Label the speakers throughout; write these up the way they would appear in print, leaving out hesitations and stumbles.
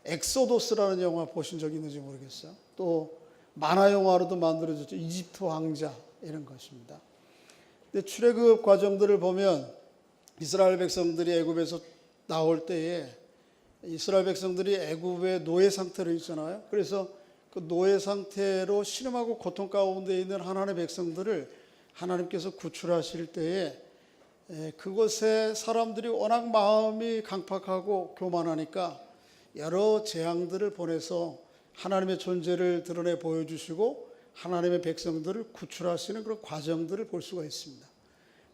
Speaker 1: 엑소도스라는 영화 보신 적 있는지 모르겠어요. 또 만화 영화로도 만들어졌죠. 이집트 왕자 이런 것입니다. 근데 출애굽 과정들을 보면 이스라엘 백성들이 애굽에서 나올 때에 이스라엘 백성들이 애굽의 노예 상태로 있잖아요. 그래서 그 노예 상태로 신음하고 고통 가운데 있는 하나님의 백성들을 하나님께서 구출하실 때에 그곳에 사람들이 워낙 마음이 강팍하고 교만하니까 여러 재앙들을 보내서 하나님의 존재를 드러내 보여주시고 하나님의 백성들을 구출하시는 그런 과정들을 볼 수가 있습니다.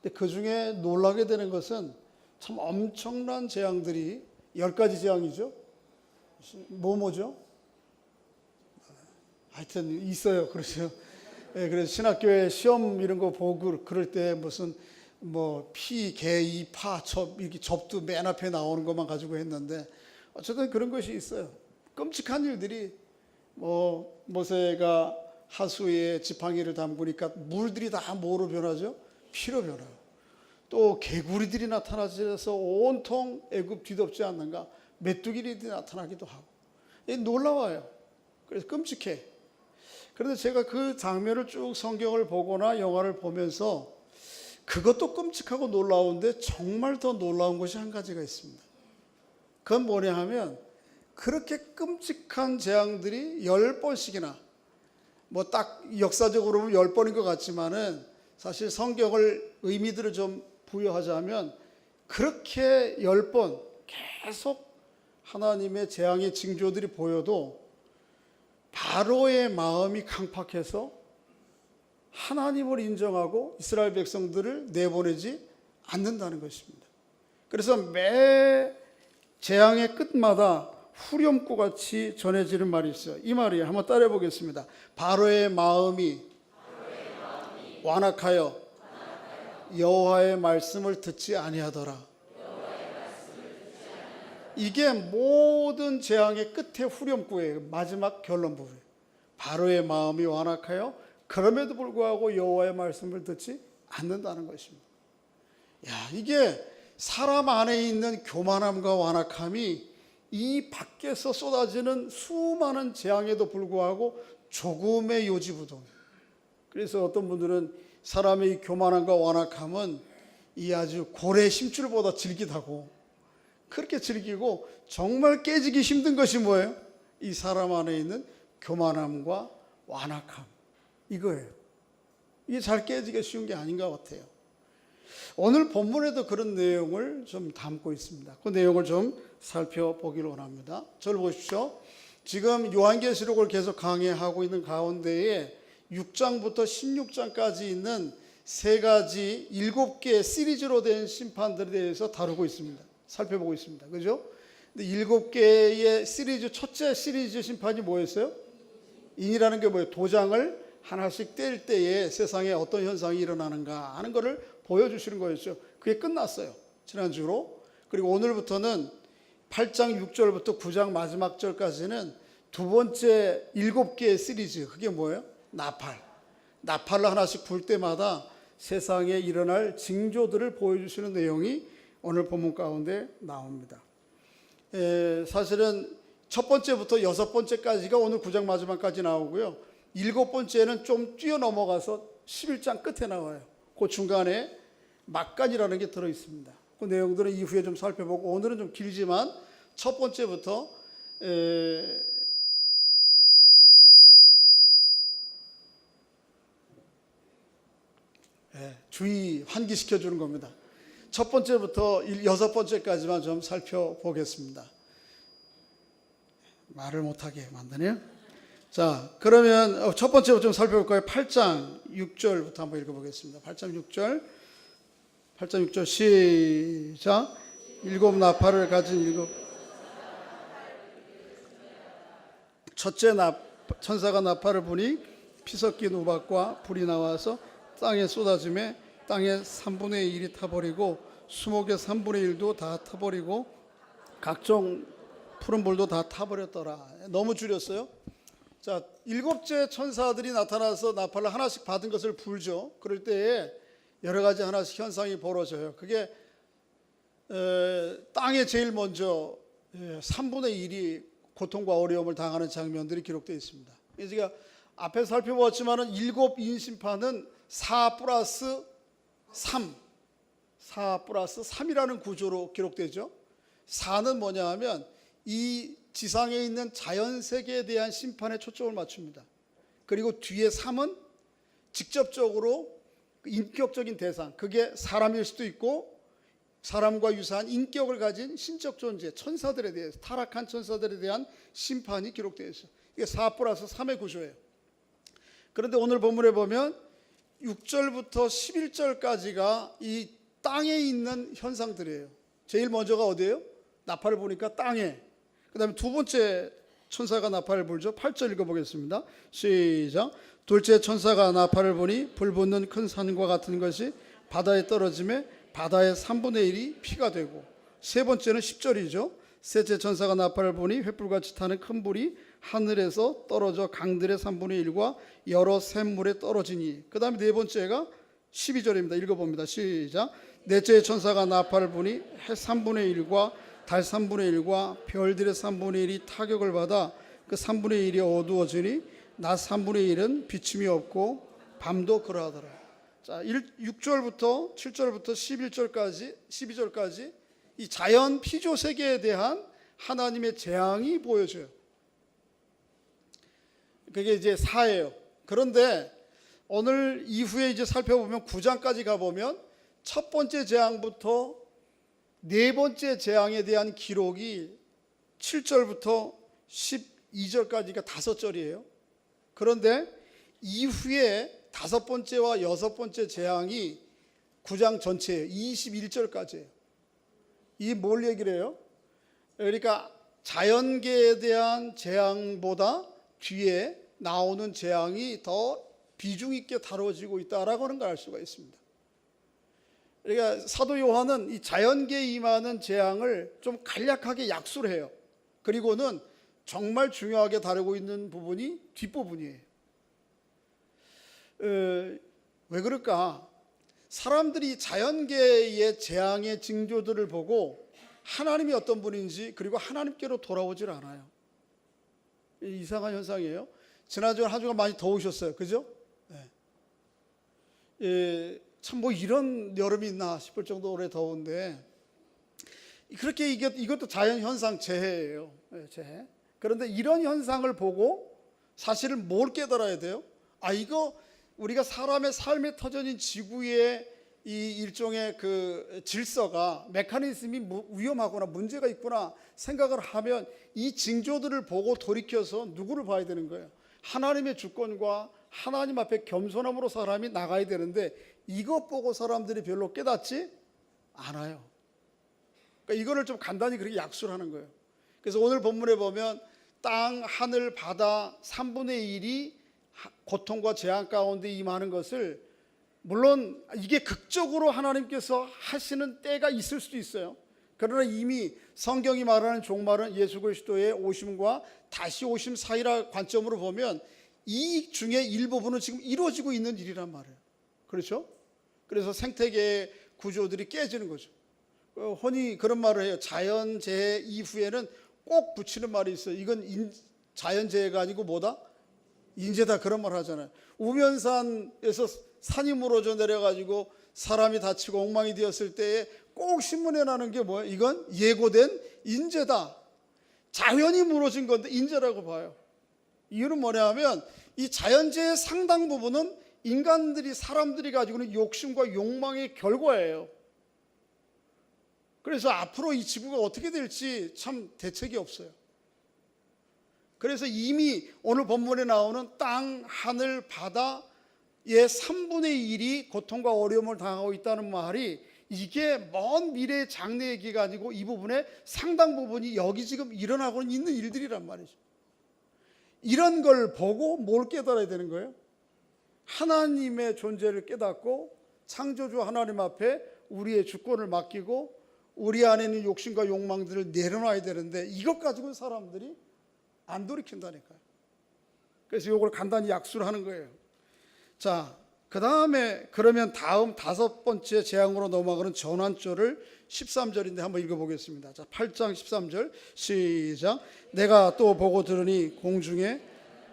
Speaker 1: 근데 그 중에 놀라게 되는 것은 참 엄청난 재앙들이 10가지 재앙이죠. 뭐죠? 하여튼 있어요. 그렇죠. 그래서 신학교에 시험 이런 거 보고 그럴 때 무슨 뭐 피, 개, 이, 파, 접 이렇게 접두 맨 앞에 나오는 것만 가지고 했는데 어쨌든 그런 것이 있어요. 끔찍한 일들이 뭐 모세가 하수에 지팡이를 담그니까 물들이 다 뭐로 변하죠? 피로 변해요. 또 개구리들이 나타나서 온통 애굽 뒤덮지 않는가? 메뚜기들이 나타나기도 하고 놀라워요. 그래서 끔찍해. 그런데 제가 그 장면을 쭉 성경을 보거나 영화를 보면서 그것도 끔찍하고 놀라운데 정말 더 놀라운 것이 한 가지가 있습니다. 그건 뭐냐 하면 그렇게 끔찍한 재앙들이 10번씩이나 뭐 딱 역사적으로 보면 10번인 것 같지만은 사실 성경을 의미들을 좀 부여하자면 그렇게 10번 계속 하나님의 재앙의 징조들이 보여도 바로의 마음이 강팍해서 하나님을 인정하고 이스라엘 백성들을 내보내지 않는다는 것입니다. 그래서 매 재앙의 끝마다 후렴구 같이 전해지는 말이 있어요. 이 말이에요. 한번 따라해 보겠습니다. 바로의 마음이 완악하여 여호와의 말씀을 듣지 아니하더라. 이게 모든 재앙의 끝에 후렴구예요. 마지막 결론 부분. 바로의 마음이 완악하여 그럼에도 불구하고 여호와의 말씀을 듣지 않는다는 것입니다. 야, 이게 사람 안에 있는 교만함과 완악함이 이 밖에서 쏟아지는 수많은 재앙에도 불구하고 조금의 요지부동. 그래서 어떤 분들은 사람의 교만함과 완악함은 이 아주 고래 심줄보다 질기다고 그렇게 즐기고 정말 깨지기 힘든 것이 뭐예요? 이 사람 안에 있는 교만함과 완악함. 이거예요. 이게 잘 깨지기 쉬운 게 아닌 것 같아요. 오늘 본문에도 그런 내용을 좀 담고 있습니다. 그 내용을 좀 살펴보기를 원합니다. 저를 보십시오. 지금 요한계시록을 계속 강의하고 있는 가운데에 6장부터 16장까지 있는 3가지 7개의 시리즈로 된 심판들에 대해서 다루고 있습니다. 살펴보고 있습니다. 그죠? 근데 7개의 시리즈, 첫째 시리즈 심판이 뭐였어요? 인이라는 게 뭐예요? 도장을 하나씩 뗄 때에 세상에 어떤 현상이 일어나는가 하는 것을 보여주시는 거였죠. 그게 끝났어요. 지난주로. 그리고 오늘부터는 8장 6절부터 9장 마지막 절까지는 두 번째 7개의 시리즈. 그게 뭐예요? 나팔을 하나씩 불 때마다 세상에 일어날 징조들을 보여주시는 내용이 오늘 본문 가운데 나옵니다. 사실은 첫 번째부터 6번째까지가 오늘 9장 마지막까지 나오고요. 7번째는 좀 뛰어넘어가서 11장 끝에 나와요. 그 중간에 막간이라는 게 들어있습니다. 그 내용들은 이후에 좀 살펴보고 오늘은 좀 길지만 첫 번째부터 주의 환기시켜주는 겁니다. 첫 번째부터 6번째까지만 좀 살펴보겠습니다. 말을 못하게 만드네요. 자, 그러면 첫 번째부터 좀 살펴볼까요? 8장 6절부터 한번 읽어보겠습니다. 8장 6절 시작. 7 나팔을 가진 첫째 천사가 나팔을 부니 피 섞인 우박과 불이 나와서 땅에 쏟아짐에 땅의 3분의 1이 타버리고 수목의 3분의 1도 다 타버리고 각종 푸른 불도 다 타버렸더라. 너무 줄였어요. 자, 7째 천사들이 나타나서 나팔을 하나씩 받은 것을 불죠. 그럴 때에 여러 가지 하나씩 현상이 벌어져요. 그게 땅에 제일 먼저 3분의 1이 고통과 어려움을 당하는 장면들이 기록되어 있습니다. 제가 앞에 살펴보았지만은 7인 심판은 4 플러스 3이라는 구조로 기록되죠. 4는 뭐냐 하면 이 지상에 있는 자연세계에 대한 심판에 초점을 맞춥니다. 그리고 뒤에 3은 직접적으로 인격적인 대상, 그게 사람일 수도 있고 사람과 유사한 인격을 가진 신적 존재, 천사들에 대해서, 타락한 천사들에 대한 심판이 기록되어 있어요. 이게 4 플러스 3의 구조예요. 그런데 오늘 본문에 보면 6절부터 11절까지가 이 땅에 있는 현상들이에요. 제일 먼저가 어디예요? 나팔을 보니까 땅에. 그 다음에 두 번째 천사가 나팔을 불죠. 8절 읽어보겠습니다. 시작. 둘째 천사가 나팔을 보니 불붙는 큰 산과 같은 것이 바다에 떨어짐에 바다의 3분의 1이 피가 되고, 세 번째는 10절이죠. 셋째 천사가 나팔을 보니 횃불같이 타는 큰 불이 하늘에서 떨어져 강들의 3분의 1과 여러 샘물에 떨어지니. 그 다음에 네 번째가 12절입니다. 읽어봅니다. 시작. 넷째 천사가 나팔을 보니 해 3분의 1과 달 3분의 1과 별들의 3분의 1이 타격을 받아 그 3분의 1이 어두워지니 낮 3분의 1은 비침이 없고 밤도 그러하더라. 자, 6절부터 7절부터 12절까지 이 자연 피조 세계에 대한 하나님의 재앙이 보여져요. 그게 이제 4예요. 그런데 오늘 이후에 이제 살펴보면 9장까지 가보면 첫 번째 재앙부터 네 번째 재앙에 대한 기록이 7절부터 12절까지가 5절이에요. 그런데 이후에 5번째와 6번째 재앙이 9장 전체예요. 21절까지예요. 이 뭘 얘기를 해요? 그러니까 자연계에 대한 재앙보다 뒤에 나오는 재앙이 더 비중 있게 다뤄지고 있다라고 하는 걸 알 수가 있습니다. 그러니까 사도 요한은 이 자연계에 임하는 재앙을 좀 간략하게 약수를 해요. 그리고는 정말 중요하게 다루고 있는 부분이 뒷부분이에요. 왜 그럴까? 사람들이 자연계의 재앙의 징조들을 보고 하나님이 어떤 분인지, 그리고 하나님께로 돌아오질 않아요. 이상한 현상이에요. 지난주에 한 주간 많이 더우셨어요. 그죠? 네. 참 뭐 이런 여름이 있나 싶을 정도로 오래 더운데, 그렇게 이것도 자연현상 재해예요. 재해. 그런데 이런 현상을 보고 사실은 뭘 깨달아야 돼요? 이거 우리가 사람의 삶의 터전인 지구의 이 일종의 그 질서가, 메커니즘이 위험하거나 문제가 있구나 생각을 하면 이 징조들을 보고 돌이켜서 누구를 봐야 되는 거예요? 하나님의 주권과 하나님 앞에 겸손함으로 사람이 나가야 되는데, 이것 보고 사람들이 별로 깨닫지 않아요. 그러니까 이거를 좀 간단히 그렇게 약수를 하는 거예요. 그래서 오늘 본문에 보면 땅, 하늘, 바다 3분의 1이 고통과 재앙 가운데 임하는 것을, 물론 이게 극적으로 하나님께서 하시는 때가 있을 수도 있어요. 그러나 이미 성경이 말하는 종말은 예수 그리스도의 오심과 다시 오심 사이라 관점으로 보면 이 중에 일부분은 지금 이루어지고 있는 일이란 말이에요. 그렇죠? 그래서 생태계의 구조들이 깨지는 거죠. 흔히 그런 말을 해요. 자연재해 이후에는 꼭 붙이는 말이 있어요. 이건 자연재해가 아니고 뭐다? 인재다, 그런 말 하잖아요. 우면산에서 산이 무너져 내려가지고 사람이 다치고 엉망이 되었을 때에 꼭 신문에 나는 게 뭐예요? 이건 예고된 인재다. 자연이 무너진 건데 인재라고 봐요. 이유는 뭐냐면 이 자연재해의 상당 부분은 인간들이, 사람들이 가지고 있는 욕심과 욕망의 결과예요. 그래서 앞으로 이 지구가 어떻게 될지 참 대책이 없어요. 그래서 이미 오늘 본문에 나오는 땅, 하늘, 바다의 3분의 1이 고통과 어려움을 당하고 있다는 말이, 이게 먼 미래의 장래 얘기가 아니고 이 부분의 상당 부분이 여기 지금 일어나고 있는 일들이란 말이죠. 이런 걸 보고 뭘 깨달아야 되는 거예요? 하나님의 존재를 깨닫고 창조주 하나님 앞에 우리의 주권을 맡기고 우리 안에 있는 욕심과 욕망들을 내려놔야 되는데, 이것 가지고 사람들이 안 돌이킨다니까요. 그래서 이걸 간단히 약수를 하는 거예요. 자, 그 다음에 그러면 다음 5번째 재앙으로 넘어가는 전환절을 13절인데 한번 읽어보겠습니다. 자, 8장 13절 시작. 내가 또 보고 들으니 공중에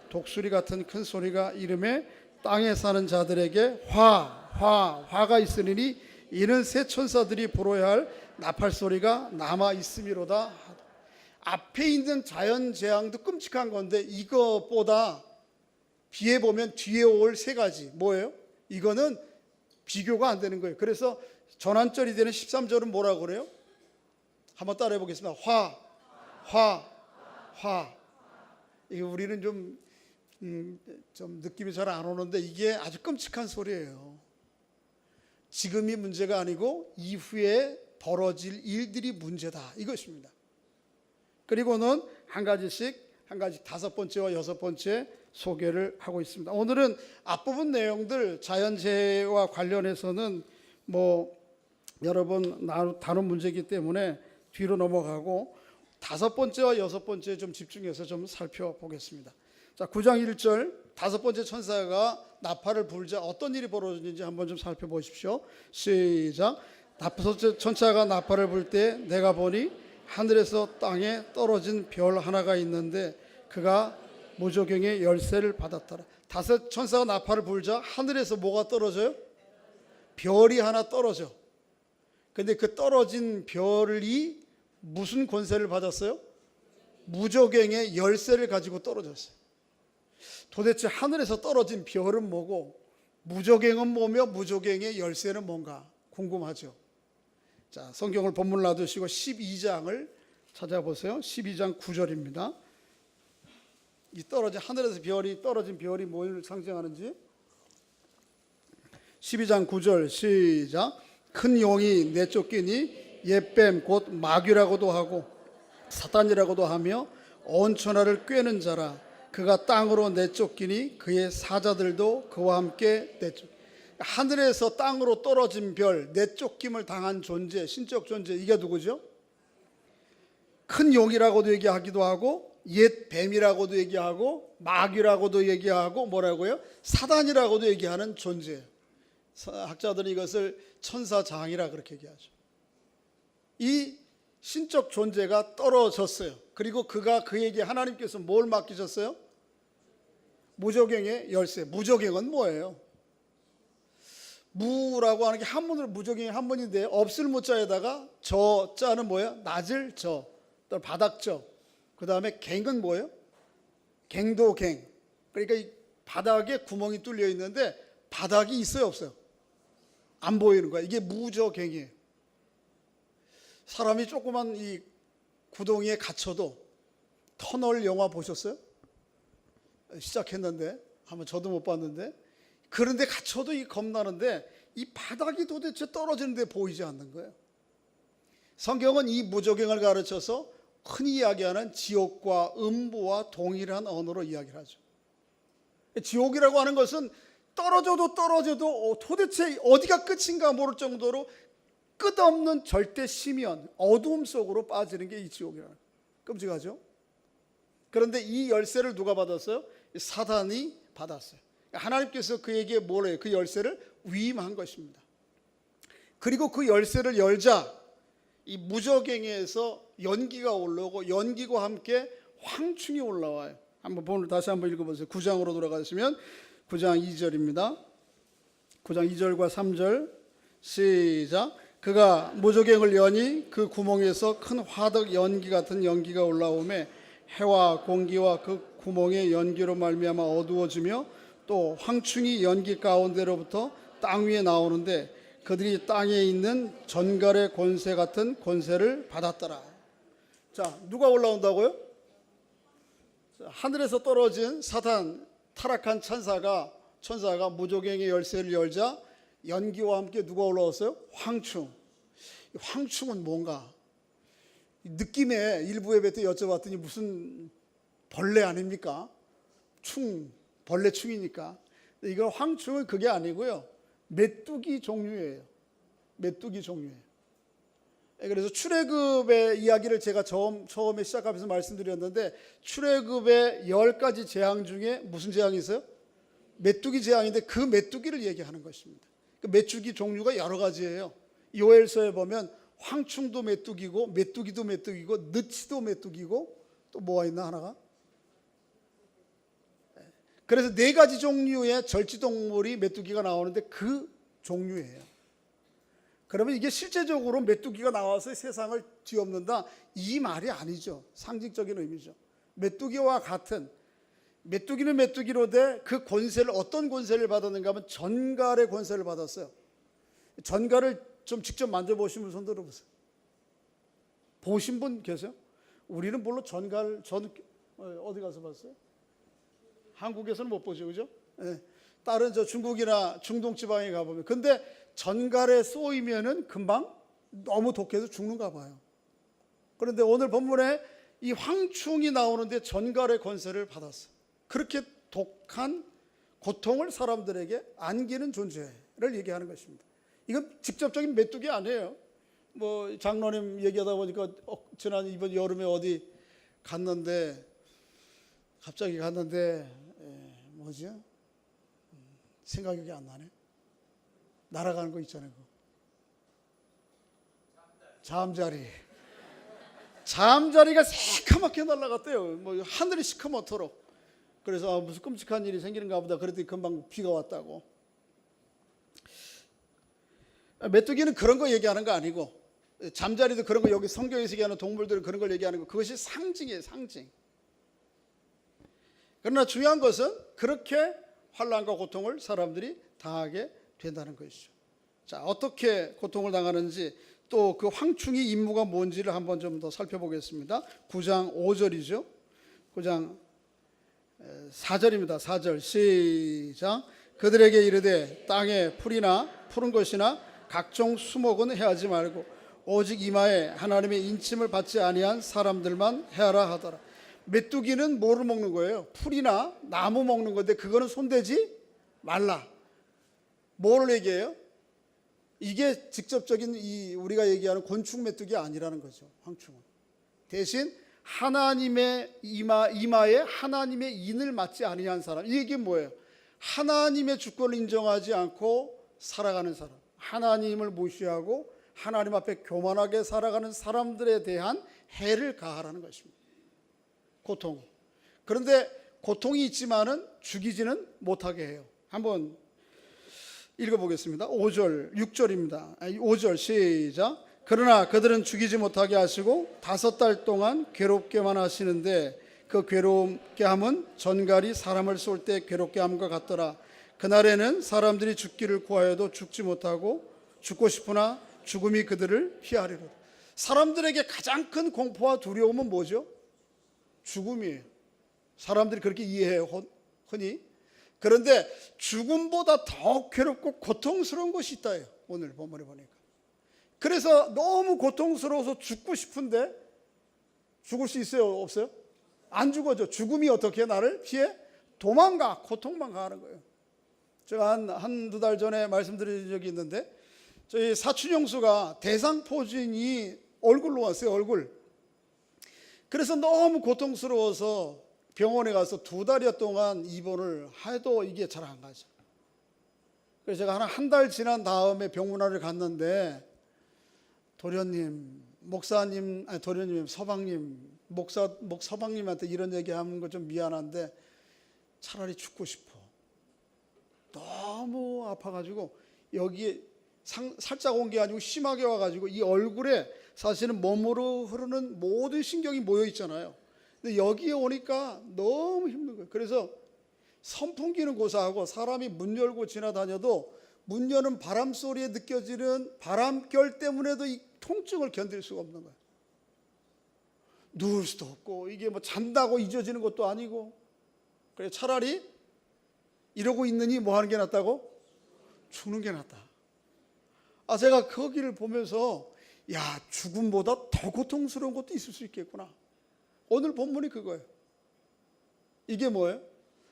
Speaker 1: 독수리 같은 큰 소리가 이름에 땅에 사는 자들에게 화가 있으니 이는 새 천사들이 불어야 할 나팔 소리가 남아 있음이로다. 앞에 있는 자연재앙도 끔찍한 건데 이것보다 비해보면 뒤에 올 세 가지 뭐예요? 이거는 비교가 안 되는 거예요. 그래서 전환절이 되는 13절은 뭐라고 그래요? 한번 따라해 보겠습니다. 화. 이게 우리는 좀 느낌이 잘 안 오는데 이게 아주 끔찍한 소리예요. 지금이 문제가 아니고 이후에 벌어질 일들이 문제다 이것입니다. 그리고는 한 가지 다섯 번째와 여섯 번째 소개를 하고 있습니다. 오늘은 앞부분 내용들 자연재해와 관련해서는 여러 번 다룬 문제이기 때문에 뒤로 넘어가고 다섯 번째와 여섯 번째 좀 집중해서 좀 살펴보겠습니다. 자, 9장 1절 다섯 번째 천사가 나팔을 불자 어떤 일이 벌어졌는지 한번 좀 살펴보십시오. 시작. 다섯 번째 천사가 나팔을 불 때 내가 보니 하늘에서 땅에 떨어진 별 하나가 있는데 그가 무저갱의 열쇠를 받았더라. 다섯 천사가 나팔을 불자 하늘에서 뭐가 떨어져요? 별이 하나 떨어져. 근데 그 떨어진 별이 무슨 권세를 받았어요? 무저갱의 열쇠를 가지고 떨어졌어요. 도대체 하늘에서 떨어진 별은 뭐고 무저갱은 뭐며 무저갱의 열쇠는 뭔가 궁금하죠. 자, 성경을 본문 놔두시고 12장을 찾아보세요. 12장 9절입니다. 이 하늘에서 떨어진 별이 뭘 상징하는지 12장 9절 시작. 큰 용이 내쫓기니 옛뱀 곧 마귀라고도 하고 사탄이라고도 하며 온 천하를 꿰는 자라. 그가 땅으로 내쫓기니 그의 사자들도 그와 함께 하늘에서 땅으로 떨어진 별, 내쫓김을 당한 존재, 신적 존재, 이게 누구죠? 큰 용이라고도 얘기하기도 하고 옛 뱀이라고도 얘기하고 마귀라고도 얘기하고 뭐라고요? 사단이라고도 얘기하는 존재. 학자들은 이것을 천사장이라 그렇게 얘기하죠. 이 신적 존재가 떨어졌어요. 그리고 그에게 하나님께서 뭘 맡기셨어요? 무저갱의 열쇠. 무저갱은 뭐예요? 무라고 하는 게 한문으로 무저갱이 한문인데 없을 무자에다가 저자는 뭐예요? 낮을 저, 또 바닥저. 그 다음에 갱은 뭐예요? 갱도갱. 그러니까 이 바닥에 구멍이 뚫려 있는데 바닥이 있어요, 없어요? 안 보이는 거야. 이게 무저갱이에요. 사람이 조그만 이 구덩이에 갇혀도 터널 영화 보셨어요? 시작했는데 한번 저도 못 봤는데 그런데 갇혀도 겁나는데 이 바닥이 도대체 떨어지는데 보이지 않는 거예요. 성경은 이 무저갱을 가르쳐서 흔히 이야기하는 지옥과 음부와 동일한 언어로 이야기를 하죠. 지옥이라고 하는 것은 떨어져도 도대체 어디가 끝인가 모를 정도로 끝없는 절대 심연, 어두움 속으로 빠지는 게 이 지옥이라는 거예요. 끔찍하죠? 그런데 이 열쇠를 누가 받았어요? 사단이 받았어요. 하나님께서 그에게 뭐래요? 그 열쇠를 위임한 것입니다. 그리고 그 열쇠를 열자 이 무저갱에서 연기가 올라오고 연기와 함께 황충이 올라와요. 다시 한번 읽어보세요. 9장으로 돌아가시면 9장 2절입니다. 9장 2절과 3절 시작. 그가 무저갱을 여니 그 구멍에서 큰 화덕 연기 같은 연기가 올라오매 해와 공기와 그 구멍의 연기로 말미암아 어두워지며 또 황충이 연기 가운데로부터 땅 위에 나오는데 그들이 땅에 있는 전갈의 권세 같은 권세를 받았더라. 자, 누가 올라온다고요? 하늘에서 떨어진 사탄 타락한 천사가 무저갱의 열쇠를 열자 연기와 함께 누가 올라왔어요? 황충. 황충은 뭔가? 느낌에 일부 예배 때 여쭤봤더니 무슨 벌레 아닙니까? 벌레충이니까. 이거 황충은 그게 아니고요. 메뚜기 종류예요. 메뚜기 종류예요. 그래서 출애굽의 이야기를 제가 처음에 시작하면서 말씀드렸는데 출애굽의 10가지 재앙 중에 무슨 재앙이 있어요? 메뚜기 재앙인데 그 메뚜기를 얘기하는 것입니다. 그 메뚜기 종류가 여러 가지예요. 요엘서에 보면 황충도 메뚜기고, 메뚜기도 메뚜기고, 느치도 메뚜기고, 또 뭐가 있나 하나가? 그래서 4가지 종류의 절지동물이 메뚜기가 나오는데 그 종류예요. 그러면 이게 실제적으로 메뚜기가 나와서 세상을 뒤엎는다, 이 말이 아니죠. 상징적인 의미죠. 메뚜기와 같은, 메뚜기는 메뚜기로되 그 권세를, 어떤 권세를 받았는가 하면 전갈의 권세를 받았어요. 전갈을 좀 직접 만져보신 분 손 들어보세요. 보신 분 계세요? 우리는 물론 전갈, 어디 가서 봤어요? 한국에서는 못 보죠, 그죠? 네. 다른 중국이나 중동 지방에 가보면. 근데 전갈에 쏘이면은 금방 너무 독해서 죽는가 봐요. 그런데 오늘 본문에 이 황충이 나오는데 전갈의 권세를 받았어요. 그렇게 독한 고통을 사람들에게 안기는 존재를 얘기하는 것입니다. 이건 직접적인 메뚜기 아니에요. 뭐 장로님 얘기하다 보니까 지난 이번 여름에 어디 갔는데, 갑자기 갔는데 뭐지? 생각이 안 나네. 날아가는 거 있잖아요. 잠자리. 잠자리가 새카맣게 날아갔대요. 뭐 하늘이 시커멓도록. 그래서 무슨 끔찍한 일이 생기는가 보다. 그랬더니 금방 비가 왔다고. 메뚜기는 그런 거 얘기하는 거 아니고, 잠자리도 그런 거, 여기 성경에서 얘기하는 동물들은 그런 걸 얘기하는 거, 그것이 상징이에요, 상징. 그러나 중요한 것은 그렇게 환난과 고통을 사람들이 당하게 된다는 것이죠. 자, 어떻게 고통을 당하는지, 또 그 황충의 임무가 뭔지를 한번 좀 더 살펴보겠습니다. 9장 5절이죠. 9장 4절입니다. 4절 시작. 그들에게 이르되 땅에 풀이나 푸른 것이나 각종 수목은 해하지 말고 오직 이마에 하나님의 인침을 받지 아니한 사람들만 해하라 하더라. 메뚜기는 뭐를 먹는 거예요? 풀이나 나무 먹는 건데 그거는 손대지 말라. 뭐를 얘기해요? 이게 직접적인 우리가 얘기하는 곤충 메뚜기 아니라는 거죠. 황충은 대신 하나님의 이마에 하나님의 인을 맞지 아니한 사람. 이게 뭐예요? 하나님의 주권을 인정하지 않고 살아가는 사람, 하나님을 무시하고 하나님 앞에 교만하게 살아가는 사람들에 대한 해를 가하라는 것입니다. 고통. 그런데 고통이 있지만은 죽이지는 못하게 해요. 한번 읽어보겠습니다. 5절, 6절입니다. 5절 시작. 그러나 그들은 죽이지 못하게 하시고 5달 동안 괴롭게만 하시는데 그 괴롭게 함은 전갈이 사람을 쏠 때 괴롭게 함과 같더라. 그날에는 사람들이 죽기를 구하여도 죽지 못하고 죽고 싶으나 죽음이 그들을 피하리로다. 사람들에게 가장 큰 공포와 두려움은 뭐죠? 죽음이에요. 사람들이 그렇게 이해해요, 흔히. 그런데 죽음보다 더 괴롭고 고통스러운 것이 있다요, 오늘 본문에 보니까. 그래서 너무 고통스러워서 죽고 싶은데 죽을 수 있어요, 없어요? 안 죽어져. 죽음이 어떻게 나를 피해? 도망가, 고통만 가는 거예요. 제가 한두 달 전에 말씀드린 적이 있는데, 저희 사촌 형수가 대상포진이 얼굴로 왔어요, 얼굴. 그래서 너무 고통스러워서 병원에 가서 2달여 동안 입원을 해도 이게 잘 안 가죠. 그래서 제가 한 달 지난 다음에 병문안을 갔는데, 도련님, 목사님, 아니 도련님, 서방님, 서방님한테 이런 얘기하는 거 좀 미안한데 차라리 죽고 싶어. 너무 아파가지고 여기에 살짝 온 게 아니고 심하게 와가지고 이 얼굴에 사실은 몸으로 흐르는 모든 신경이 모여 있잖아요. 근데 여기에 오니까 너무 힘든 거예요. 그래서 선풍기는 고사하고 사람이 문 열고 지나다녀도 문 여는 바람 소리에 느껴지는 바람결 때문에도 이 통증을 견딜 수가 없는 거예요. 누울 수도 없고 이게 뭐 잔다고 잊어지는 것도 아니고. 그래서 차라리 이러고 있느니 뭐 하는 게 낫다고? 죽는 게 낫다. 제가 거기를 보면서 야, 죽음보다 더 고통스러운 것도 있을 수 있겠구나. 오늘 본문이 그거예요. 이게 뭐예요?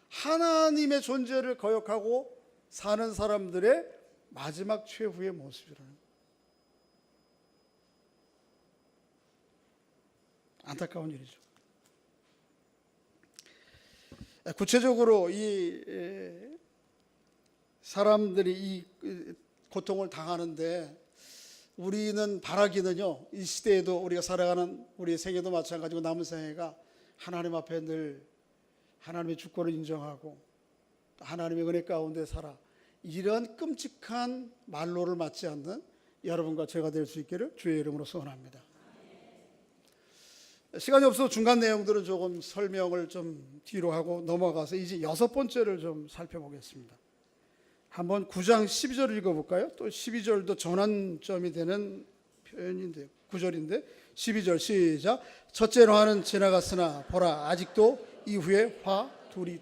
Speaker 1: 하나님의 존재를 거역하고 사는 사람들의 마지막 최후의 모습이라는 거예요. 안타까운 일이죠. 구체적으로 이 사람들이 이 고통을 당하는데 우리는 바라기는요, 이 시대에도 우리가 살아가는 우리의 생애도 마찬가지고 남은 생애가 하나님 앞에 늘 하나님의 주권을 인정하고 하나님의 은혜 가운데 살아, 이런 끔찍한 말로를 맞지 않는 여러분과 제가 될 수 있기를 주의 이름으로 소원합니다. 시간이 없어서 중간 내용들은 조금 설명을 좀 뒤로 하고 넘어가서 이제 6번째를 좀 살펴보겠습니다. 한번 9장 12절 읽어볼까요? 또 12절도 전환점이 되는 표현인데 9절인데 12절 시작. 첫째로 화는 지나갔으나 보라 아직도 이후에 화 둘이.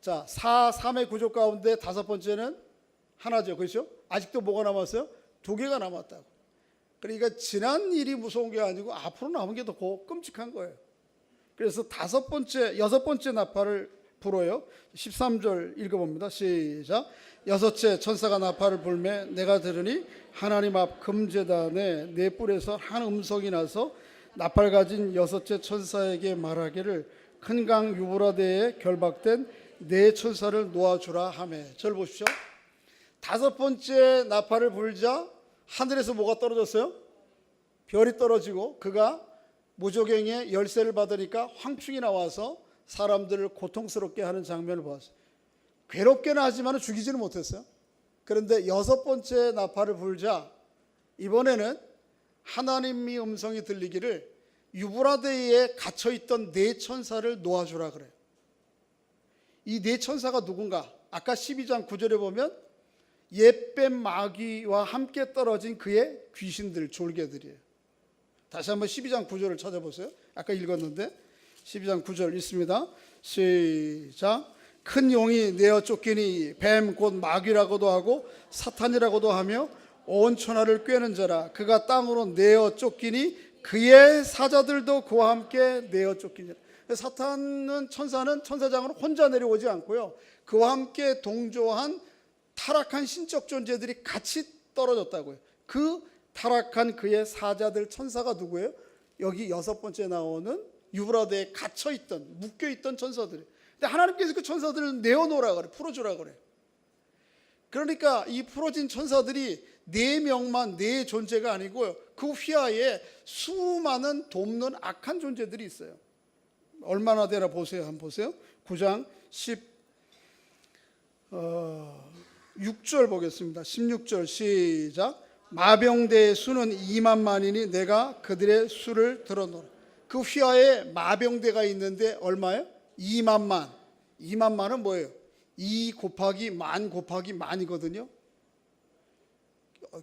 Speaker 1: 자, 4-3의 구조 가운데 5번째는 하나죠. 그렇죠? 아직도 뭐가 남았어요? 2개가 남았다고. 그러니까 지난 일이 무서운 게 아니고 앞으로 남은 게 더 끔찍한 거예요. 그래서 6번째 나팔을 불어요. 13절 읽어봅니다. 시작. 여섯째 천사가 나팔을 불매 내가 들으니 하나님 앞 금제단에 네 뿔에서 한 음성이 나서 나팔 가진 여섯째 천사에게 말하기를 큰 강 유브라데에 결박된 네 천사를 놓아주라 하매. 절 보십시오. 5번째 나팔을 불자 하늘에서 뭐가 떨어졌어요? 별이 떨어지고 그가 무저갱의 열쇠를 받으니까 황충이 나와서 사람들을 고통스럽게 하는 장면을 보았어요. 괴롭게는 하지만 죽이지는 못했어요. 그런데 6번째 나팔을 불자 이번에는 하나님의 음성이 들리기를 유브라데에 갇혀있던 네 천사를 놓아주라 그래요. 이 네 천사가 누군가? 아까 12장 9절에 보면 옛뱀 마귀와 함께 떨어진 그의 귀신들, 졸개들이에요. 다시 한번 12장 9절을 찾아보세요. 아까 읽었는데 12장 9절 있습니다. 시작. 큰 용이 내어 쫓기니 뱀 곧 마귀라고도 하고 사탄이라고도 하며 온 천하를 꿰는 자라. 그가 땅으로 내어 쫓기니 그의 사자들도 그와 함께 내어 쫓기니. 사탄은 천사장으로 혼자 내려오지 않고요, 그와 함께 동조한 타락한 신적 존재들이 같이 떨어졌다고요. 그 타락한 그의 사자들 천사가 누구예요? 여기 6번째 나오는 유브라데에 갇혀있던, 묶여있던 천사들이에요. 근데 하나님께서 그 천사들을 내어놓으라 그래, 풀어주라 그래. 그러니까 이 풀어진 천사들이 4명만 네 존재가 아니고요, 그 휘하에 수많은 돕는 악한 존재들이 있어요. 얼마나 되나 보세요. 한번 보세요. 9장 16절 보겠습니다. 16절 시작. 마병대의 수는 2만만이니 내가 그들의 수를 들어놓으라. 그 휘하에 마병대가 있는데 얼마예요? 2만만. 2만만은 뭐예요? 2 곱하기 만 곱하기 만이거든요.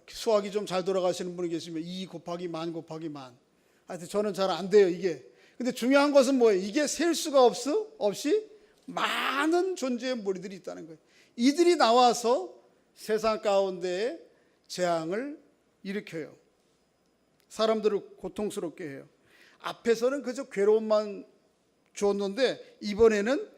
Speaker 1: 수학이 좀 잘 돌아가시는 분이 계시면 2 곱하기 만 곱하기 만. 하여튼 저는 잘 안 돼요 이게. 근데 중요한 것은 뭐예요? 이게 셀 수가 없이 많은 존재의 무리들이 있다는 거예요. 이들이 나와서 세상 가운데에 재앙을 일으켜요. 사람들을 고통스럽게 해요. 앞에서는 그저 괴로움만 줬는데 이번에는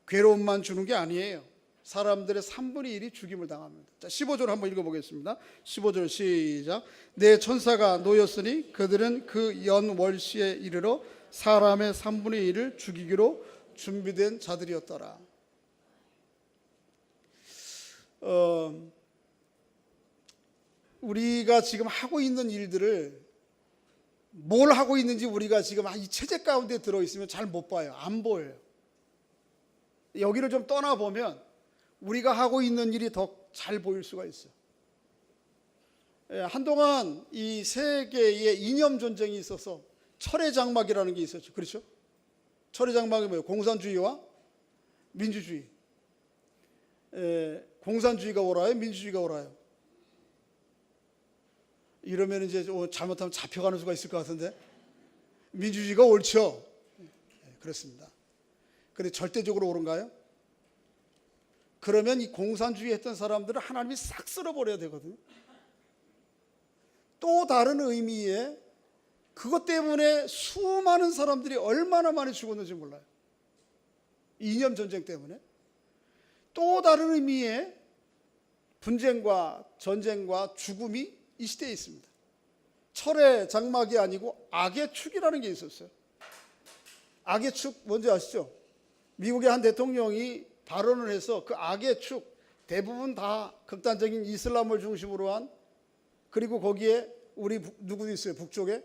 Speaker 1: 괴로움만 주는 게 아니에요. 사람들의 3분의 1이 죽임을 당합니다. 자, 15절 한번 읽어보겠습니다. 15절 시작. 내 천사가 놓였으니 그들은 그 연월시에 이르러 사람의 3분의 1을 죽이기로 준비된 자들이었더라. 우리가 지금 하고 있는 일들을 뭘 하고 있는지 우리가 지금 이 체제 가운데 들어있으면 잘 못 봐요. 안 보여요. 여기를 좀 떠나보면 우리가 하고 있는 일이 더 잘 보일 수가 있어요. 한동안 이 세계에 이념 전쟁이 있어서 철의 장막이라는 게 있었죠. 그렇죠? 철의 장막이 뭐예요? 공산주의와 민주주의. 공산주의가 옳아요? 민주주의가 옳아요? 이러면 이제 잘못하면 잡혀가는 수가 있을 것 같은데, 민주주의가 옳죠. 그렇습니다. 그런데 절대적으로 옳은가요? 그러면 이 공산주의 했던 사람들을 하나님이 싹 쓸어버려야 되거든요. 또 다른 의미의 그것 때문에 수많은 사람들이 얼마나 많이 죽었는지 몰라요. 이념 전쟁 때문에. 또 다른 의미의 분쟁과 전쟁과 죽음이 이 시대에 있습니다. 철의 장막이 아니고 악의 축이라는 게 있었어요. 악의 축 뭔지 아시죠? 미국의 한 대통령이 발언을 해서 그 악의 축, 대부분 다 극단적인 이슬람을 중심으로 한 그리고 거기에 우리 누구도 있어요. 북쪽에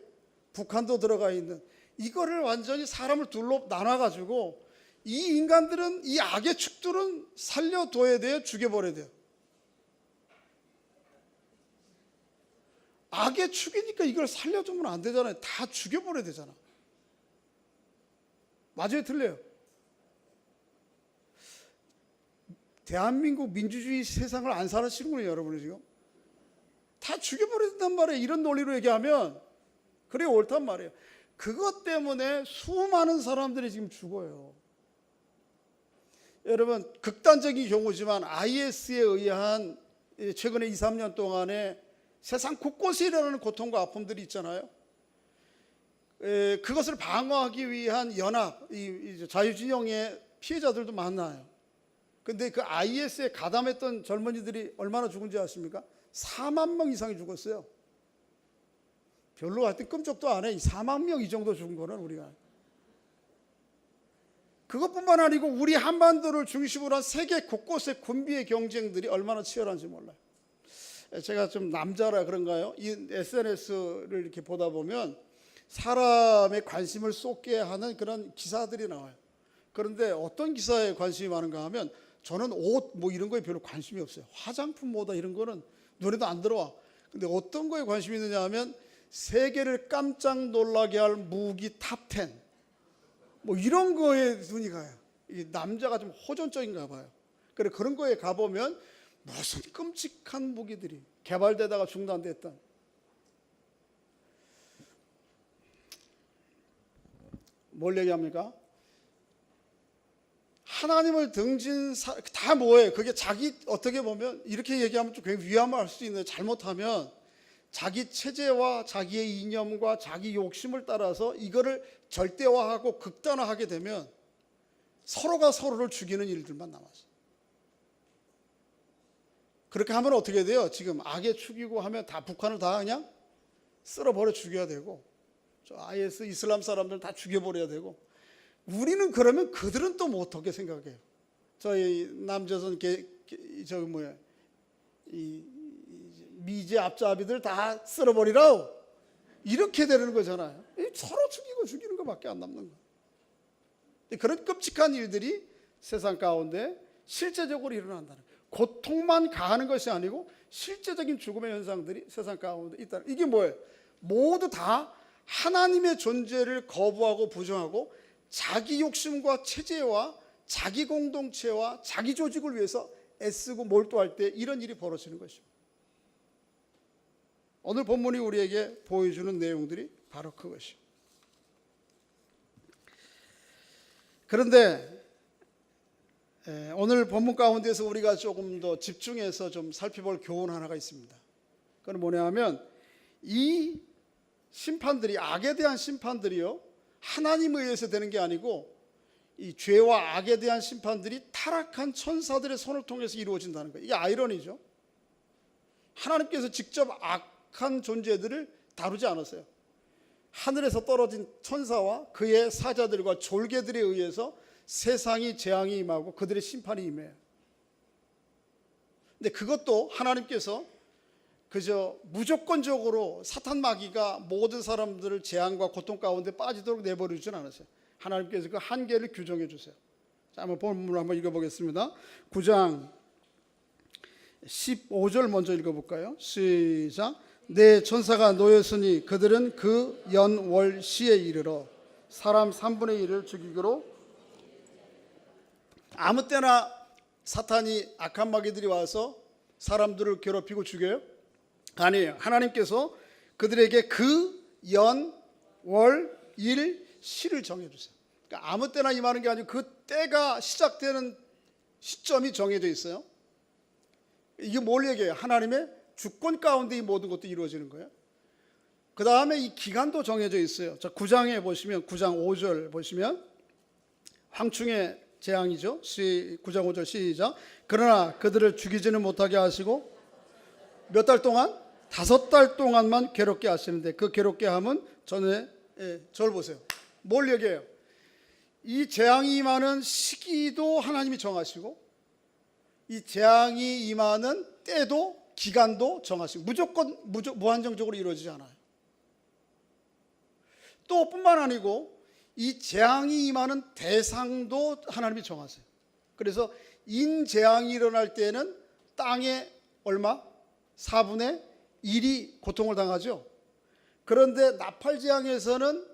Speaker 1: 북한도 들어가 있는, 이거를 완전히 사람을 둘로 나눠가지고 이 인간들은, 이 악의 축들은 살려둬야 돼요, 죽여버려야 돼요? 악의 축이니까 이걸 살려주면 안 되잖아요. 다 죽여버려야 되잖아. 맞아요, 틀려요? 대한민국 민주주의 세상을 안 살아시는군요, 여러분이 지금. 다 죽여버려야 된단 말이에요. 이런 논리로 얘기하면. 그래, 옳단 말이에요. 그것 때문에 수많은 사람들이 지금 죽어요. 여러분, 극단적인 경우지만 IS에 의한 최근에 2, 3년 동안에 세상 곳곳에 일어나는 고통과 아픔들이 있잖아요. 그것을 방어하기 위한 연합, 자유진영의 피해자들도 많아요. 근데 그 IS에 가담했던 젊은이들이 얼마나 죽은지 아십니까? 4만 명 이상이 죽었어요. 별로 하여튼 끔찍도 안 해. 4만 명 이 정도 죽은 거는 우리가. 그것뿐만 아니고 우리 한반도를 중심으로 한 세계 곳곳의 군비의 경쟁들이 얼마나 치열한지 몰라요. 제가 좀 남자라 그런가요? 이 SNS를 이렇게 보다 보면 사람의 관심을 쏟게 하는 그런 기사들이 나와요. 그런데 어떤 기사에 관심이 많은가 하면, 저는 옷 뭐 이런 거에 별로 관심이 없어요. 화장품 뭐다 이런 거는 눈에도 안 들어와. 근데 어떤 거에 관심이 있느냐 하면, 세계를 깜짝 놀라게 할 무기 탑 10, 뭐 이런 거에 눈이 가요. 이 남자가 좀 호전적인가 봐요. 그래, 그런 거에 가보면 무슨 끔찍한 무기들이 개발되다가 중단됐던. 뭘 얘기합니까? 하나님을 등진 다 뭐예요? 그게 자기, 어떻게 보면 이렇게 얘기하면 좀 굉장히 위험할 수 있는데, 잘못하면 자기 체제와 자기의 이념과 자기 욕심을 따라서 이거를 절대화하고 극단화하게 되면 서로가 서로를 죽이는 일들만 남았어요. 그렇게 하면 어떻게 돼요? 지금 악의 축이고 하면 다 북한을 다 그냥 쓸어버려 죽여야 되고, 저 IS 이슬람 사람들 다 죽여버려야 되고, 우리는 그러면 그들은 또 어떻게 생각해요? 저희 남조선 이 미제 앞잡이들 다 쓸어버리라, 이렇게 되는 거잖아요. 서로 죽이고 죽이는 것밖에 안 남는 거예요. 그런 끔찍한 일들이 세상 가운데 실제적으로 일어난다는 거예요. 고통만 가하는 것이 아니고 실제적인 죽음의 현상들이 세상 가운데 있다는, 이게 뭐예요? 모두 다 하나님의 존재를 거부하고 부정하고 자기 욕심과 체제와 자기 공동체와 자기 조직을 위해서 애쓰고 몰두할 때 이런 일이 벌어지는 것입니다. 오늘 본문이 우리에게 보여주는 내용들이 바로 그것입니다. 그런데 오늘 본문 가운데서 우리가 조금 더 집중해서 좀 살펴볼 교훈 하나가 있습니다. 그건 뭐냐 하면, 이 심판들이, 악에 대한 심판들이요, 하나님에 의해서 되는 게 아니고 이 죄와 악에 대한 심판들이 타락한 천사들의 손을 통해서 이루어진다는 거예요. 이게 아이러니죠. 하나님께서 직접 악한 존재들을 다루지 않았어요. 하늘에서 떨어진 천사와 그의 사자들과 졸개들에 의해서 세상이 재앙이 임하고 그들의 심판이 임해요. 근데 그것도 하나님께서 그저 무조건적으로 사탄 마귀가 모든 사람들을 재앙과 고통 가운데 빠지도록 내버려주진 않았어요. 하나님께서 그 한계를 규정해 주세요. 자, 한번 본문을 한번 읽어보겠습니다. 9장 15절 먼저 읽어볼까요? 시작. 내 천사가 놓였으니 그들은 그 연, 월, 시에 이르러 사람 3분의 1을 죽이기로. 아무 때나 사탄이, 악한 마귀들이 와서 사람들을 괴롭히고 죽여요? 아니에요. 하나님께서 그들에게 그 연, 월, 일, 시를 정해주세요. 그러니까 아무 때나 임하는 게 아니고 그 때가 시작되는 시점이 정해져 있어요. 이게 뭘 얘기해요? 하나님의 주권 가운데 이 모든 것도 이루어지는 거예요. 그 다음에 이 기간도 정해져 있어요. 자, 9장에 보시면, 9장 5절 보시면 황충의 재앙이죠. 9장 5절 시작. 그러나 그들을 죽이지는 못하게 하시고 몇 달 동안? 5달 동안만 괴롭게 하시는데, 그 괴롭게 함은 전에, 저를 보세요. 뭘 얘기해요? 이 재앙이 임하는 시기도 하나님이 정하시고 이 재앙이 임하는 때도 기간도 정하시고 무한정적으로 이루어지지 않아요. 또 뿐만 아니고 이 재앙이 임하는 대상도 하나님이 정하세요. 그래서 인재앙이 일어날 때는 땅에 얼마? 4분의 1이 고통을 당하죠. 그런데 나팔재앙에서는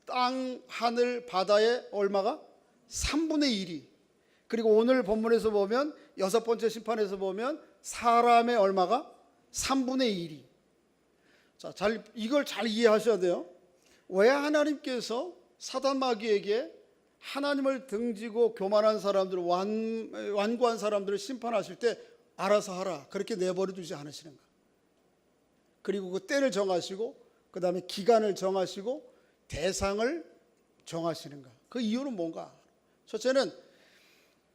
Speaker 1: 땅, 하늘, 바다에 얼마가? 3분의 1이. 그리고 오늘 본문에서 보면 6번째 심판에서 보면 사람의 얼마가? 3분의 1이. 자, 이걸 잘 이해하셔야 돼요. 왜 하나님께서 사단 마귀에게 하나님을 등지고 교만한 사람들, 완고한 사람들을 심판하실 때 알아서 하라 그렇게 내버려 두지 않으시는가? 그리고 그 때를 정하시고 그 다음에 기간을 정하시고 대상을 정하시는가? 그 이유는 뭔가? 첫째는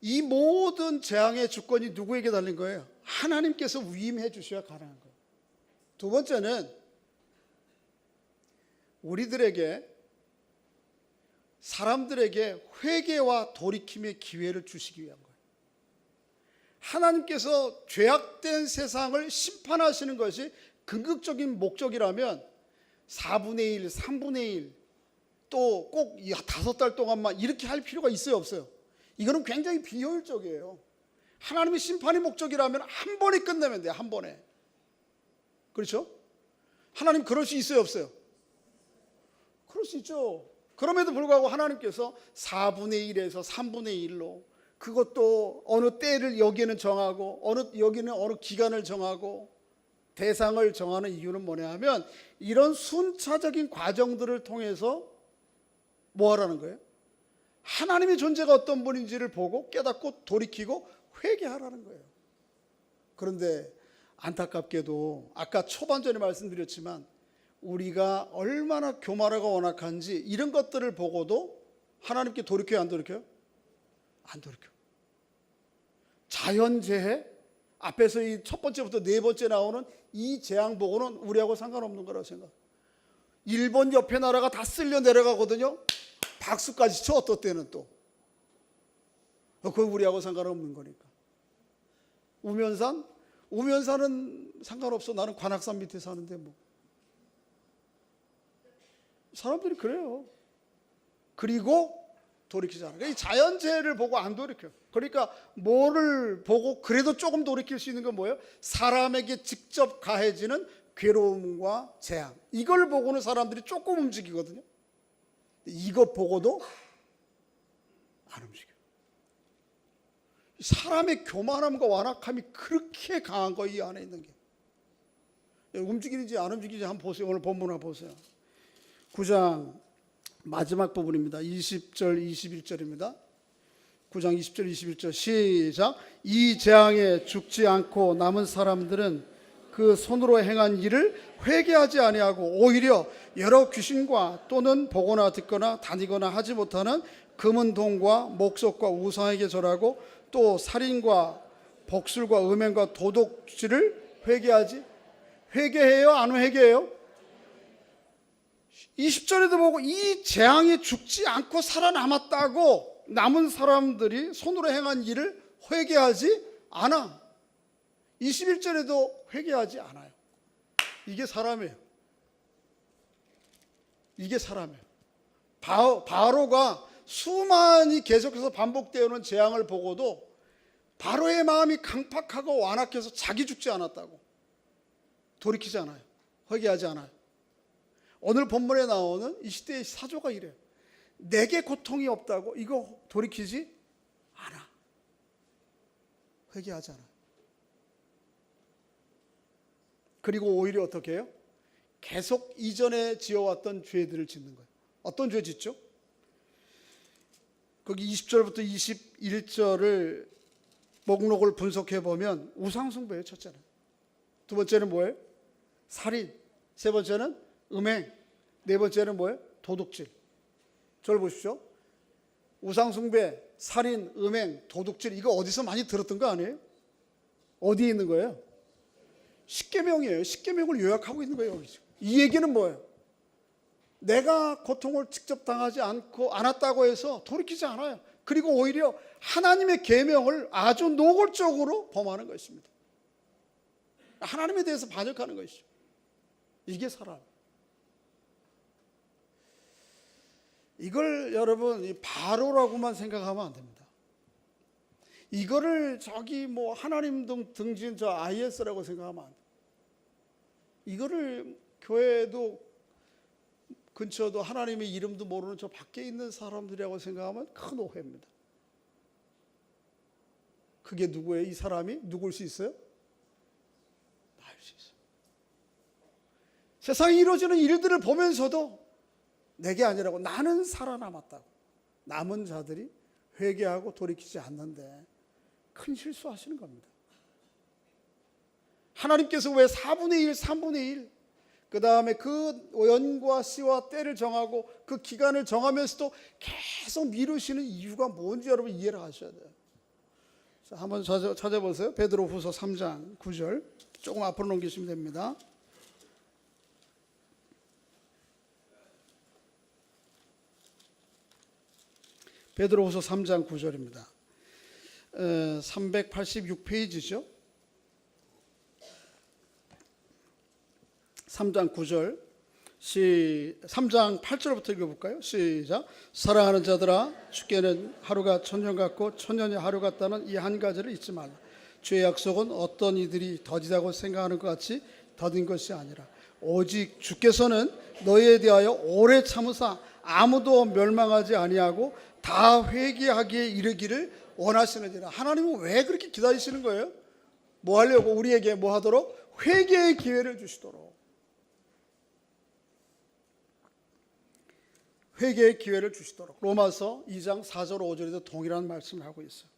Speaker 1: 이 모든 재앙의 주권이 누구에게 달린 거예요? 하나님께서 위임해 주셔야 가능한 거예요. 두 번째는 우리들에게, 사람들에게 회개와 돌이킴의 기회를 주시기 위한 거예요. 하나님께서 죄악된 세상을 심판하시는 것이 궁극적인 목적이라면 4분의 1, 3분의 1, 또 꼭 5달 동안만 이렇게 할 필요가 있어요, 없어요? 이거는 굉장히 비효율적이에요. 하나님의 심판이 목적이라면 한 번에 끝내면 돼요, 한 번에. 그렇죠? 하나님 그럴 수 있어요, 없어요? 그럴 수 있죠. 그럼에도 불구하고 하나님께서 4분의 1에서 3분의 1로 그것도 어느 때를 여기에는 정하고 여기는 어느 기간을 정하고 대상을 정하는 이유는 뭐냐 하면 이런 순차적인 과정들을 통해서 뭐 하라는 거예요? 하나님의 존재가 어떤 분인지를 보고 깨닫고 돌이키고 회개하라는 거예요. 그런데 안타깝게도 아까 초반전에 말씀드렸지만 우리가 얼마나 교만하고 완악한지 이런 것들을 보고도 하나님께 돌이켜요, 안 돌이켜요? 안 돌이켜. 자연재해 앞에서 이 첫 번째부터 네 번째 나오는 이 재앙 보고는 우리하고 상관없는 거라고 생각. 일본 옆에 나라가 다 쓸려 내려가거든요. 박수까지 쳐, 어떨 때는 또. 그건 우리하고 상관없는 거니까. 우면산은 상관없어. 나는 관악산 밑에 사는데 뭐. 사람들이 그래요. 그리고 돌이키지 않아요. 이 자연재해를 보고 안 돌이켜요. 그러니까 뭐를 보고 그래도 조금 돌이킬 수 있는 건 뭐예요? 사람에게 직접 가해지는 괴로움과 재앙. 이걸 보고는 사람들이 조금 움직이거든요. 이것 보고도 안 움직여요. 사람의 교만함과 완악함이 그렇게 강한 거, 이 안에 있는 게. 움직이는지 안 움직이는지 한번 보세요. 오늘 본문을 보세요. 9장 마지막 부분입니다. 20절 21절입니다. 9장 20절 21절 시작. 이 재앙에 죽지 않고 남은 사람들은 그 손으로 행한 일을 회개하지 아니하고 오히려 여러 귀신과 또는 보거나 듣거나 다니거나 하지 못하는 금은 동과 목석과 우상에게 절하고 또 살인과 복술과 음행과 도둑질을 회개해요? 안 회개해요? 20절에도 보고 이 재앙에 죽지 않고 살아남았다고 남은 사람들이 손으로 행한 일을 회개하지 않아. 21절에도 회개하지 않아요. 이게 사람이에요. 이게 사람이에요. 바로가 수많이 계속해서 반복되어오는 재앙을 보고도 바로의 마음이 강팍하고 완악해서 자기 죽지 않았다고. 돌이키지 않아요. 회개하지 않아요. 오늘 본문에 나오는 이 시대의 사조가 이래요. 내게 고통이 없다고 이거 돌이키지 않아. 회개하지 않아요. 그리고 오히려 어떻게 해요? 계속 이전에 지어왔던 죄들을 짓는 거예요. 어떤 죄 짓죠? 거기 20절부터 21절을 목록을 분석해 보면 우상숭배예요, 첫째는. 두 번째는 뭐예요? 살인. 세 번째는 음행. 네 번째는 뭐예요? 도둑질. 저를 보십시오. 우상숭배, 살인, 음행, 도둑질, 이거 어디서 많이 들었던 거 아니에요? 어디에 있는 거예요? 십계명이에요. 십계명을 요약하고 있는 거예요. 이 얘기는 뭐예요? 내가 고통을 직접 당하지 않았다고 해서 돌이키지 않아요. 그리고 오히려 하나님의 계명을 아주 노골적으로 범하는 것입니다. 하나님에 대해서 반역하는 것이죠. 이게 사람. 이걸 여러분 바로라고만 생각하면 안 됩니다. 이거를 저기 뭐 하나님 등진 저 IS라고 생각하면 안 돼요. 이거를 교회도 근처도 하나님의 이름도 모르는 저 밖에 있는 사람들이라고 생각하면 큰 오해입니다. 그게 누구예요? 이 사람이 누굴 수 있어요? 나일 수 있어요. 세상에 이루어지는 일들을 보면서도 내게 아니라고, 나는 살아남았다고. 남은 자들이 회개하고 돌이키지 않는데 큰 실수하시는 겁니다. 하나님께서 왜 4분의 1, 3분의 1, 그 다음에 그 연과 시와 때를 정하고 그 기간을 정하면서도 계속 미루시는 이유가 뭔지 여러분 이해를 하셔야 돼요. 자, 한번 찾아보세요. 베드로후서 3장 9절. 조금 앞으로 넘기시면 됩니다. 베드로후서 3장 9절입니다. 386페이지죠. 3장 9절, 3장 8절부터 읽어볼까요? 시작. 사랑하는 자들아, 주께는 하루가 천년 같고 천년이 하루 같다는 이 한 가지를 잊지 말라. 주의 약속은 어떤 이들이 더디다고 생각하는 것 같이 더딘 것이 아니라 오직 주께서는 너희에 대하여 오래 참으사 아무도 멸망하지 아니하고 다 회개하기에 이르기를 원하시느니라. 하나님은 왜 그렇게 기다리시는 거예요? 뭐 하려고? 우리에게 뭐 하도록? 회개의 기회를 주시도록. 회개의 기회를 주시도록. 로마서 2장 4절 5절에도 동일한 말씀을 하고 있어요.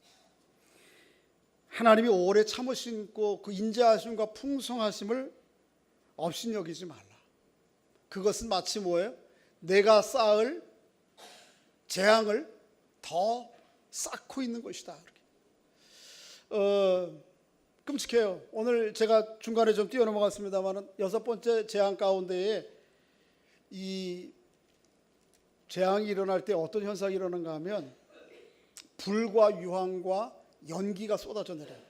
Speaker 1: 하나님이 오래 참으시고 그 인자하심과 풍성하심을 업신여기지 말라. 그것은 마치 뭐예요? 내가 쌓을 재앙을 더 쌓고 있는 것이다. 끔찍해요. 오늘 제가 중간에 좀 뛰어넘어갔습니다만 6번째 재앙 가운데에 이 재앙이 일어날 때 어떤 현상이 일어나는가 하면 불과 유황과 연기가 쏟아져 내려요.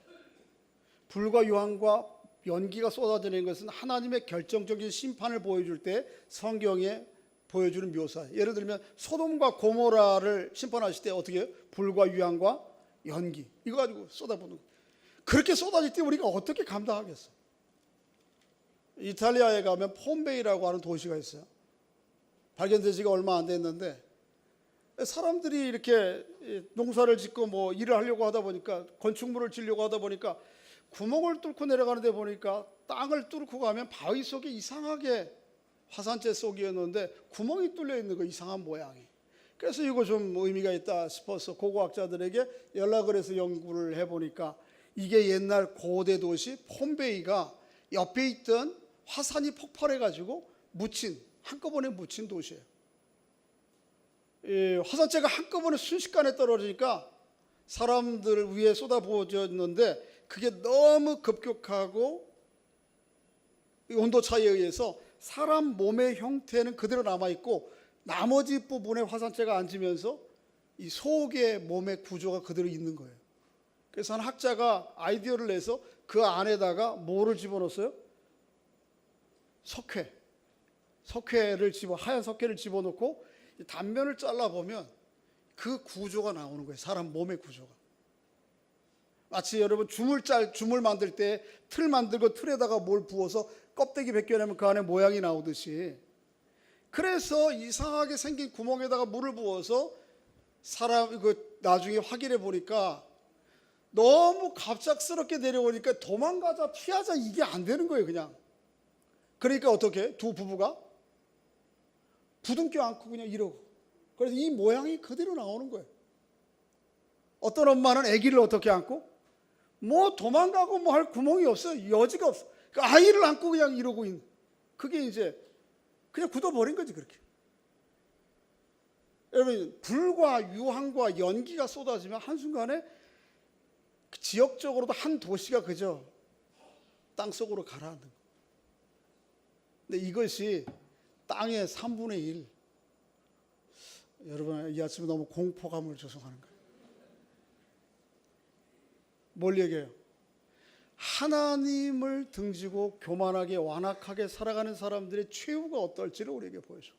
Speaker 1: 불과 유황과 연기가 쏟아져 내리는 것은 하나님의 결정적인 심판을 보여줄 때 성경에 보여주는 묘사예요. 예를 들면 소돔과 고모라를 심판하실 때 어떻게 해요? 불과 유황과 연기 이거 가지고 쏟아부는 거예요. 그렇게 쏟아질 때 우리가 어떻게 감당하겠어요? 이탈리아에 가면 폼베이라고 하는 도시가 있어요. 발견된 지가 얼마 안 됐는데 사람들이 이렇게 농사를 짓고 뭐 일을 하려고 하다 보니까 건축물을 지으려고 하다 보니까 구멍을 뚫고 내려가는 데 보니까 땅을 뚫고 가면 바위 속에 이상하게 화산재 속이었는데 구멍이 뚫려 있는 거, 이상한 모양이. 그래서 이거 좀 의미가 있다 싶어서 고고학자들에게 연락을 해서 연구를 해보니까 이게 옛날 고대 도시 폼베이가 옆에 있던 화산이 폭발해가지고 한꺼번에 묻힌 도시예요. 화산재가 한꺼번에 순식간에 떨어지니까 사람들 위에 쏟아부어졌는데 그게 너무 급격하고 온도 차이에 의해서 사람 몸의 형태는 그대로 남아있고 나머지 부분에 화산재가 앉으면서 이 속의 몸의 구조가 그대로 있는 거예요. 그래서 한 학자가 아이디어를 내서 그 안에다가 뭐를 집어넣었어요? 하얀 석회를 집어넣고 단면을 잘라보면 그 구조가 나오는 거예요. 사람 몸의 구조가. 마치 여러분 줌을 만들 때 틀 만들고 틀에다가 뭘 부어서 껍데기 벗겨내면 그 안에 모양이 나오듯이, 그래서 이상하게 생긴 구멍에다가 물을 부어서 나중에 확인해 보니까 너무 갑작스럽게 내려오니까 도망가자 피하자 이게 안 되는 거예요. 그냥. 그러니까 어떻게 두 부부가 부둥켜 안고 그냥 이러고, 그래서 이 모양이 그대로 나오는 거예요. 어떤 엄마는 아기를 어떻게 안고 뭐 도망가고 뭐 할 구멍이 없어요. 여지가 없어. 그 아이를 안고 그냥 이러고 있는, 그게 이제 그냥 굳어버린 거지. 그렇게. 여러분, 불과 유황과 연기가 쏟아지면 한순간에 지역적으로도 한 도시가 그저 땅속으로 가라앉는 거예요. 근데 이것이 땅의 3분의 1. 여러분, 이 아침에 너무 공포감을 조성하는 거예요. 뭘 얘기해요? 하나님을 등지고 교만하게 완악하게 살아가는 사람들의 최후가 어떨지를 우리에게 보여줘.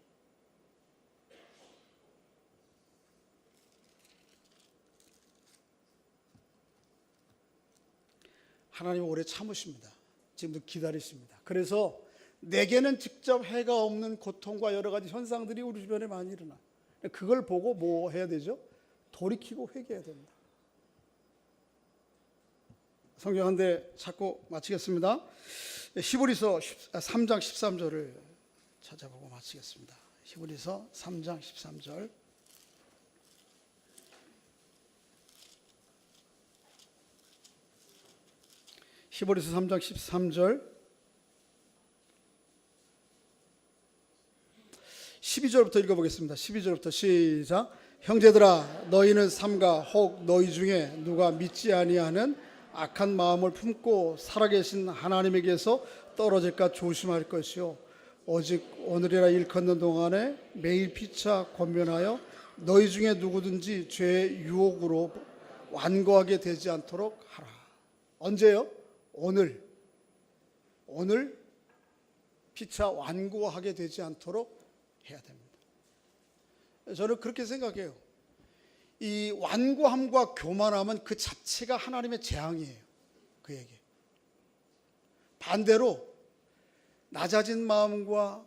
Speaker 1: 하나님 오래 참으십니다. 지금도 기다리십니다. 그래서 내게는 직접 해가 없는 고통과 여러 가지 현상들이 우리 주변에 많이 일어나. 그걸 보고 뭐 해야 되죠? 돌이키고 회개해야 됩니다. 성경 한 대 찾고 마치겠습니다. 히브리서 3장 13절을 찾아보고 마치겠습니다. 히브리서 3장 13절. 히브리서 3장 13절 12절부터 읽어보겠습니다. 12절부터 시작. 형제들아 너희는 삼가 혹 너희 중에 누가 믿지 아니하는 악한 마음을 품고 살아계신 하나님에게서 떨어질까 조심할 것이요 오직 오늘이라 일컫는 동안에 매일 피차 권면하여 너희 중에 누구든지 죄의 유혹으로 완고하게 되지 않도록 하라. 언제요? 오늘 피차 완고하게 되지 않도록 해야 됩니다. 저는 그렇게 생각해요. 이 완고함과 교만함은 그 자체가 하나님의 재앙이에요. 그에게. 반대로 낮아진 마음과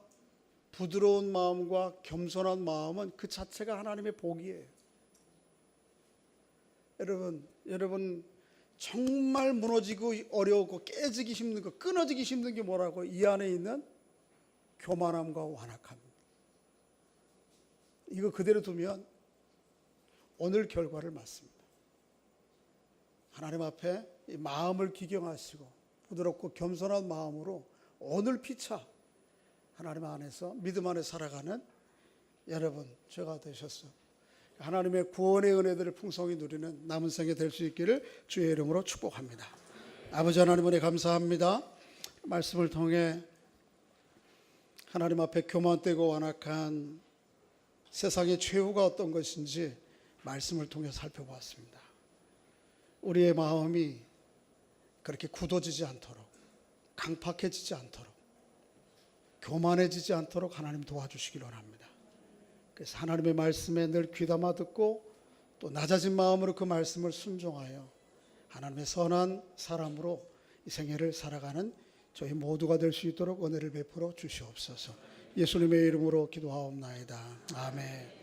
Speaker 1: 부드러운 마음과 겸손한 마음은 그 자체가 하나님의 복이에요. 여러분 정말 무너지고 어려우고 깨지기 힘든 거, 끊어지기 힘든 게 뭐라고? 이 안에 있는 교만함과 완악함입니다. 이거 그대로 두면 오늘 결과를 맞습니다. 하나님 앞에 이 마음을 기경하시고 부드럽고 겸손한 마음으로 오늘 피차 하나님 안에서 믿음 안에 살아가는 여러분 제가 되셨어요. 하나님의 구원의 은혜들을 풍성히 누리는 남은 생에 될 수 있기를 주의 이름으로 축복합니다. 아버지 하나님 은혜 감사합니다. 말씀을 통해 하나님 앞에 교만되고 완악한 세상의 최후가 어떤 것인지 말씀을 통해 살펴보았습니다. 우리의 마음이 그렇게 굳어지지 않도록, 강팍해지지 않도록, 교만해지지 않도록 하나님 도와주시기 원합니다. 그래서 하나님의 말씀에 늘 귀담아 듣고 또 낮아진 마음으로 그 말씀을 순종하여 하나님의 선한 사람으로 이 생애를 살아가는 저희 모두가 될 수 있도록 은혜를 베풀어 주시옵소서. 예수님의 이름으로 기도하옵나이다. 아멘.